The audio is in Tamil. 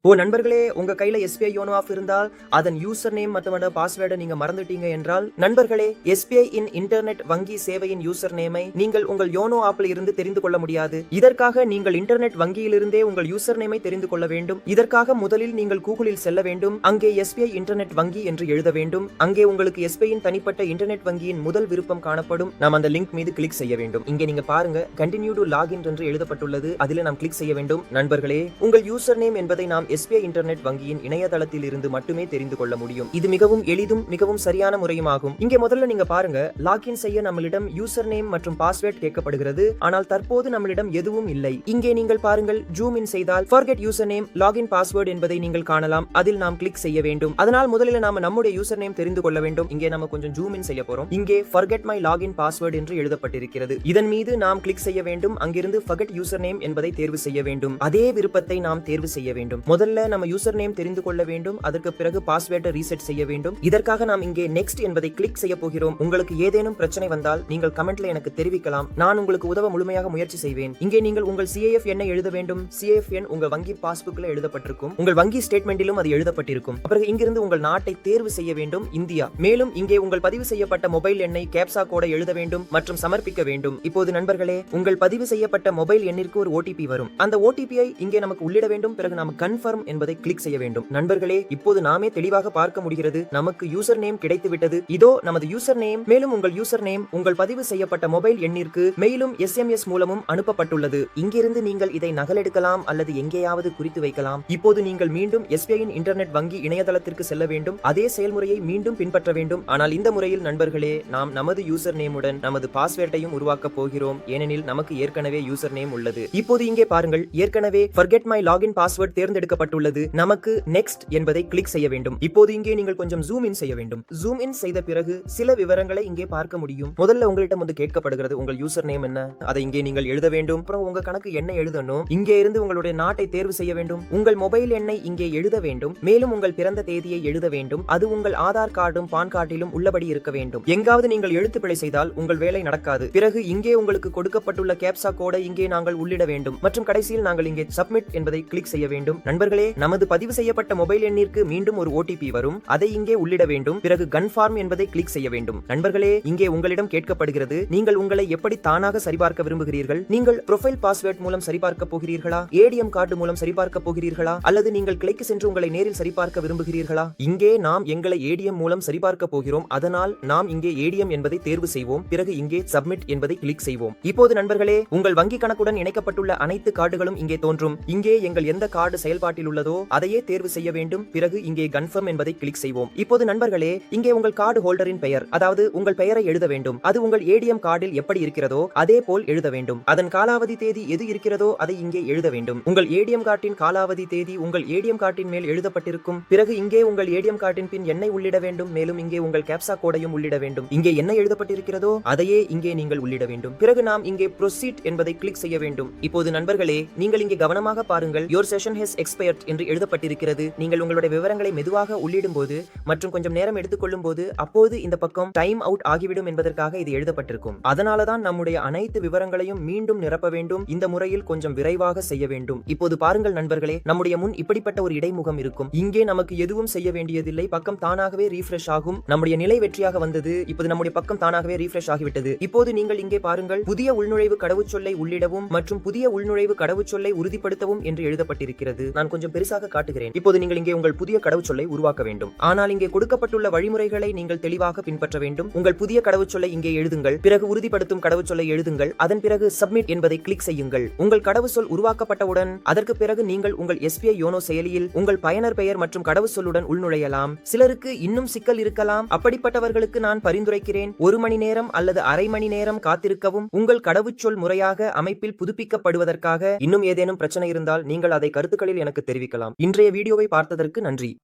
நண்பர்களே, உங்க கையில எஸ்பிஐ யோனோ ஆப் இருந்தால் அதன் யூசர் நேம் மற்றும் பாஸ்வேர்டை நீங்க மறந்துட்டீங்க என்றால், நண்பர்களே, எஸ்பிஐ இன் இன்டர்நெட் வங்கி சேவையின் யூசர் நேமை நீங்கள் உங்கள் யோனோ ஆப்ல இருந்து தெரிந்து கொள்ள முடியாது. இதற்காக நீங்கள் இன்டர்நெட் வங்கியிலிருந்தே உங்கள் யூசர் நேமை தெரிந்து கொள்ள வேண்டும். இதற்காக முதலில் நீங்கள் கூகுளில் செல்ல வேண்டும். அங்கே எஸ்பிஐ இன்டர்நெட் வங்கி என்று எழுத வேண்டும். அங்கே உங்களுக்கு எஸ்பிஐயின் தனிப்பட்ட இன்டர்நெட் வங்கியின் முதல் விருப்பம் காணப்படும். நாம் அந்த லிங்க் மீது கிளிக் செய்ய வேண்டும். இங்கே நீங்க பாருங்க, கண்டினியூ டு லாகின் என்று எழுதப்பட்டுள்ளது. அதில் நாம் கிளிக் செய்ய வேண்டும். நண்பர்களே, உங்கள் யூசர் நேம் என்பதை நாம் எஸ்பிஐ இன்டர்நெட் வங்கியின் இணையதளத்தில் இருந்து மட்டுமே தெரிந்து கொள்ள முடியும். இது மிகவும் எளிதும் மிகவும் சரியான முறையுமாகும். இங்கே முதல்ல நீங்க பாருங்க, லாகின் செய்ய நம்மளிடம் யூசர் நேம் மற்றும் பாஸ்வேர்ட் கேட்கப்படுகிறது. ஆனால் தற்போது நம்மளிடம் எதுவும் இல்லை. இங்கே நீங்கள் பாருங்கள், ஜூம் இன் செய்தால் forget user name login password என்பதை நீங்கள் காணலாம். அதில் நாம் கிளிக் செய்ய வேண்டும். அதனால் முதலில் நாம நம்முடைய யூசர் நேம் தெரிந்து கொள்ள வேண்டும். இங்கே நம்ம கொஞ்சம் ஜூம் இன் செய்ய போறோம். இங்கே forget my login password என்று எழுதப்பட்டிருக்கிறது. இதன் மீது நாம் கிளிக் செய்ய வேண்டும். அங்கிருந்து forget யூசர் நேம் என்பதை தேர்வு செய்ய வேண்டும். அதே விருப்பத்தை நாம் தேர்வு செய்ய வேண்டும். முதல்ல நம்ம யூசர் நேம் தெரிந்து கொள்ள வேண்டும். அதற்கு பிறகு பாஸ்வேர்டை ரீசெட் செய்ய வேண்டும். இதற்காக நாம் இங்கே நெக்ஸ்ட் என்பதை கிளிக் செய்ய போகிறோம். உங்களுக்கு ஏதேனும் பிரச்சனை வந்தால் நீங்கள் கமெண்ட்ல எனக்கு தெரிவிக்கலாம். நான் உங்களுக்கு உதவ முழுமையாக முயற்சி செய்வேன். இங்கே நீங்கள் உங்கள் CAF எண்ணை எழுத வேண்டும். CAF எண் உங்கள் வங்கி பாஸ்புக்ல எழுதப்பட்டிருக்கும். உங்கள் வங்கி ஸ்டேட்மெண்டிலும் அது எழுதப்பட்டிருக்கும். அப்புறம் இங்கிருந்து உங்கள் நாட்டை தேர்வு செய்ய வேண்டும், இந்தியா. மேலும் இங்கே உங்கள் பதிவு செய்யப்பட்ட மொபைல் எண்ணை கேப்சா கோட எழுத வேண்டும் மற்றும் சமர்ப்பிக்க வேண்டும். இப்போது நண்பர்களே, உங்கள் பதிவு செய்யப்பட்ட மொபைல் எண்ணிற்கு ஒரு OTP வரும். அந்த OTP-ஐ இங்கே நமக்கு உள்ளிட வேண்டும். பிறகு நாம் கன்ஃபர்ம் என்பதை கிளிக் செய்ய வேண்டும். நண்பர்களே, இப்போது நாமே தெளிவாக பார்க்க முடிகிறது, நமக்கு யூசர் நேம் கிடைத்து விட்டது. இதோ நமது யூசர் நேம். மேலும் உங்கள் யூசர் நேம் உங்கள் பதிவு செய்யப்பட்ட மொபைல் எண்ணிற்கு மெயிலும் SMS மூலமும் அனுப்பப்பட்டுள்ளது. இங்கிருந்து நீங்கள் இதை நகலெடுக்கலாம் அல்லது எங்கேயாவது குறித்து வைக்கலாம். இப்போது நீங்கள் மீண்டும் எஸ்பிஐயின் இன்டர்நெட் வங்கி இணையதளத்திற்கு செல்ல வேண்டும். அதே செயல்முறையை மீண்டும் பின்பற்ற வேண்டும். ஆனால் இந்த முறையில் நண்பர்களே, நாம் நமது யூசர் நேமுடன் நமது பாஸ்வேர்டையும் உருவாக்க போகிறோம். ஏனெனில் நமக்கு ஏற்கனவே யூசர் நேம் உள்ளது. இப்போது இங்கே பாருங்கள், ஏற்கனவே forget my login password தேர்ந்தெடுக்கப்பட்டுள்ளது. நமக்கு நெக்ஸ்ட் என்பதை கிளிக் செய்ய வேண்டும். இப்போது இங்கே நீங்கள் கொஞ்சம் ஜூம் இன் செய்ய வேண்டும். ஜூம் இன் செய்த பிறகு சில விவரங்களை இங்கே பார்க்க முடியும். முதல்ல உங்களிடம் வந்து கேட்கப்படுகிறது, உங்கள் யூசர் நேம் என்ன, அதை இங்கே நீங்கள் எழுத வேண்டும். அப்புறம் உங்க கணக்கு என்ன எழுதணும். இங்கே இருந்து உங்களுடைய நாட்டை தேர்வு செய்ய வேண்டும். உங்கள் மொபைல் எண்ணை இங்கே எழுத வேண்டும். மேலும் உங்கள் பிறந்த தேதியை எழுத வேண்டும். அது உங்கள் ஆதார் கார்டும் பான் கார்டிலும் உள்ளபடி இருக்க வேண்டும். எங்காவது நீங்கள் எழுத்து பிழை செய்தால் உங்கள் வேலை நடக்காது. பிறகு இங்கே உங்களுக்கு கொடுக்கப்பட்டுள்ள கேப்சா கோடை இங்கே நாங்கள் உள்ளிட வேண்டும். மற்றும் கடைசியில் நாங்கள் இங்கே சப்மிட் என்பதை கிளிக் செய்ய வேண்டும். நண்பர்களே, நமது பதிவு செய்யப்பட்ட மொபைல் எண்ணிற்கு மீண்டும் ஒரு OTP வரும். அதை இங்கே உள்ளிட வேண்டும். பிறகு கன்ஃபார்ம் என்பதை கிளிக் செய்ய வேண்டும். நண்பர்களே, இங்கே உங்களிடம் கேட்கப்படுகிறது, நீங்கள் உங்களை எப்படி தானாக சரிபார்க்க விரும்புகிறீர்கள். நீங்கள் ப்ரொஃபைல் பாஸ்வேர்ட் மூலம் சரிபார்க்க போகிறீர்களா, ADM கார்டு மூலம் சரிபார்க்க போகிறீர்களா, அல்லது நீங்கள் கிளைக்கு சென்று உங்களை நேரில் சரிபார்க்க விரும்புகிறீர்களா. இங்கே நாம் எங்களை ADM மூலம் சரிபார்க்க போகிறோம். அதனால் நாம் இங்கே ADM என்பதை தேர்வு செய்வோம். பிறகு இங்கே சப்மிட் என்பதை கிளிக் செய்வோம். இப்போது நண்பர்களே, உங்கள் வங்கி கணக்குடன் இணைக்கப்பட்டுள்ள அனைத்து கார்டுகளும் இங்கே தோன்றும். இங்கே எங்கள் எந்த கார்டு செயல்பாட்டில் உள்ளதோ அதையே தேர்வு செய்ய வேண்டும். பிறகு இங்கே கன்ஃபர்ம் என்பதை கிளிக் செய்வோம். இப்போது நண்பர்களே, இங்கே உங்கள் கார்டு ஹோல்டரின் பெயர், அதாவது உங்கள் பெயரை எழுத வேண்டும். அது உங்கள் ADM கார்டில் எப்படி இருக்கிறதோ அதே போல் எழுத வேண்டும். அதன் காலாவதி தேதி எது இருக்கிறதோ அதை இங்கே எழுத வேண்டும். உங்கள் ADM கார்டின் காலாவதி தேதி உங்கள் ADM கார்டின் மேல் எழுதப்பட்டிருக்கும். பிறகு இங்கே உங்கள் ADM கார்டின் பின் எண்ணை உள்ளிட வேண்டும். மேலும் இங்கே உங்கள் கேப்சா கோடையும் உள்ளிட வேண்டும். இங்கே என்ன எழுதப்பட்டிருக்கிறதோ அதையே இங்கே நீங்கள் உள்ளிட வேண்டும். பிறகு நாம் இங்கே ப்ரொசீட் என்பதை கிளிக் செய்ய வேண்டும். இப்போது நண்பர்களே, நீங்கள் இங்கே கவனமாக பாருங்கள், your session has expired என்று எழுதப்பட்டிருக்கிறது. நீங்கள் உங்களுடைய விவரங்களை மெதுவாக உள்ளிடும் போது மற்றும் கொஞ்சம் நேரம் எடுத்துக்கொள்ளும் போது அப்போது இந்த பக்கம் டைம் அவுட் ஆகிவிடும் என்பதற்காக இது எழுதப்பட்டிருக்கும். அதனாலதான் நம்முடைய அனைத்து விவரங்களையும் மீண்டும் நிரப்ப வேண்டும். இந்த முறையில் கொஞ்சம் விரைவாக செய்ய வேண்டும். இப்போது பாருங்கள் நண்பர்களே, நம்முடைய முன் இப்படிப்பட்ட ஒரு இடைமுகம் இருக்கும். இங்கே நமக்கு எதுவும் செய்ய வேண்டியதில்லை. பக்கம் தானாகவே ரீஃப்ரெஷ் ஆகும். நம்முடைய நிலை வெற்றியாக வந்தது. இப்போது நம்முடைய பக்கம் தானாகவே ரீஃப்ரெஷ் ஆகிவிட்டது. இப்போது நீங்கள் இங்கே பாருங்கள், புதிய உள்நுழைவு கடவுச்சொல்லை உள்ளிடவும் மற்றும் புதிய உள்நுழைவு கடவுச்சொல்லை உறுதிப்படுத்தவும் என்று எழுதப்பட்டிருக்கிறது. நான் கொஞ்சம் பெருசாக காட்டுகிறேன். இப்போது நீங்கள் இங்கே உங்கள் புதிய கடவுச்சொல்லை உருவாக்க வேண்டும். ஆனால் இங்கே கொடுக்கப்பட்டுள்ள வழிமுறைகளை நீங்கள் தெளிவாக பின்பற்ற வேண்டும். உங்கள் புதிய கடவுச்சொல்லை இங்கே எழுதுங்கள். பிறகு உறுதிப்படுத்தும் கடவுச்சொல்லை எழுதுங்கள். அதன் பிறகு சப்மிட் என்பதை கிளிக் செய்யுங்கள். உங்கள் கடவுச்சொல் உருவாக்கப்பட்டவுடன் அதற்கு பிறகு நீங்கள் உங்கள் SBI யோனோ செயலியில் உங்கள் பயனர் பெயர் மற்றும் கடவுச்சொல்லுடன் உள்நுழையலாம். சிலருக்கு இன்னும் சிக்கல் இருக்கலாம். அப்படிப்பட்டவர்களுக்கு நான் பரிந்துரைக்கிறேன், 1 மணி நேரம் அல்லது அரை மணி நேரம் காத்திருக்கவும். உங்கள் கடவுச்சொல் முறையாக அமைப்பில் புதுப்பிக்கப்படுவதற்காக இன்னும் ஏதேனும் பிரச்சனை இருந்தால் நீங்கள் அதை கருத்துக்களில் எனக்கு தெரிவிக்கலாம். இன்றைய வீடியோவை பார்த்ததற்கு நன்றி.